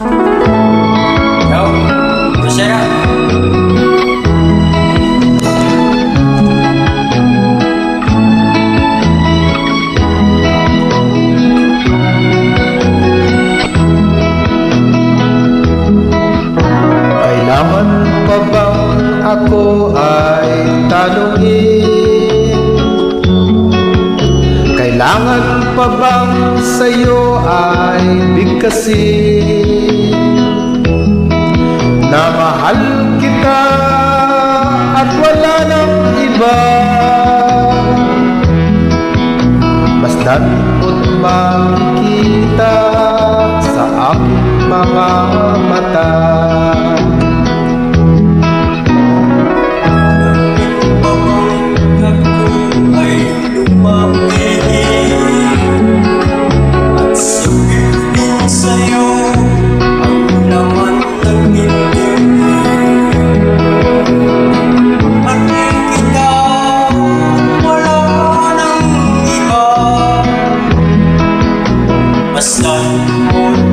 Yo, masaya. Kailangan pa bang ako ay tanungin? Kailangan pa bang sa'yo ay bigkasin? Na mahal kita at wala nang iba, basta't mo't makikita sa aking mga mata.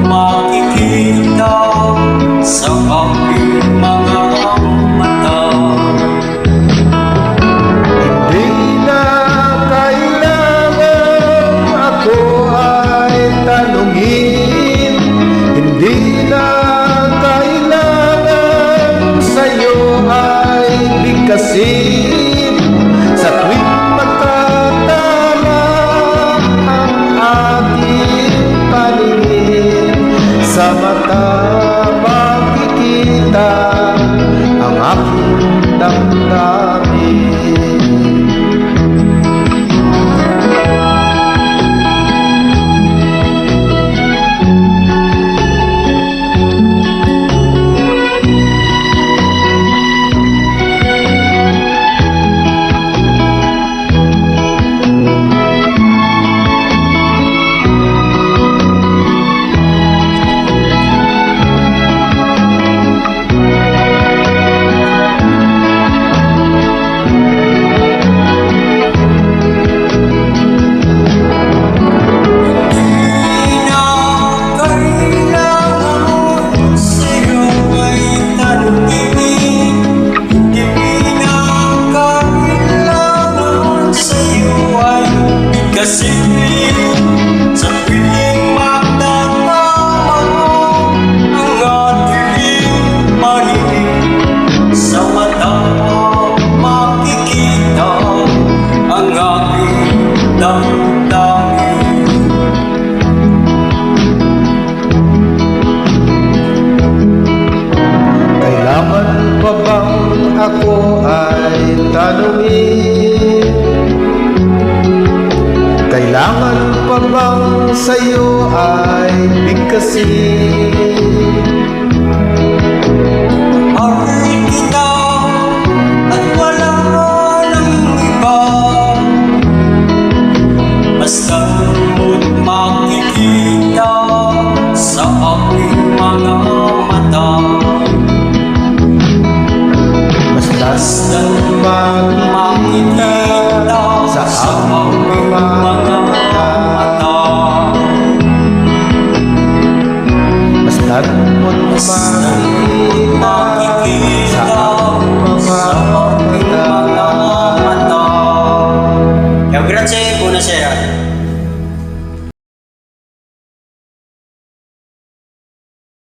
Makikita sa aking mga mata. Hindi na kailangan ako ay tanungin, hindi na kailangan sa'yo ay bigkasin. Sa tuwing magkatama ang ating paningin, sa mata makikita ang aking damdamin. Kasi sa piling magtatama ang ating paningin, sa mata makikita ang aking damdamin. Kailangan pa bang ako ay tanungin? Kailangan pa bang sa'yo ay bigkasin? Mahal kita at wala nang iba, basta mo't makikita sa aking mga mata. Basta makikita sa aking mga mata, basta't mo't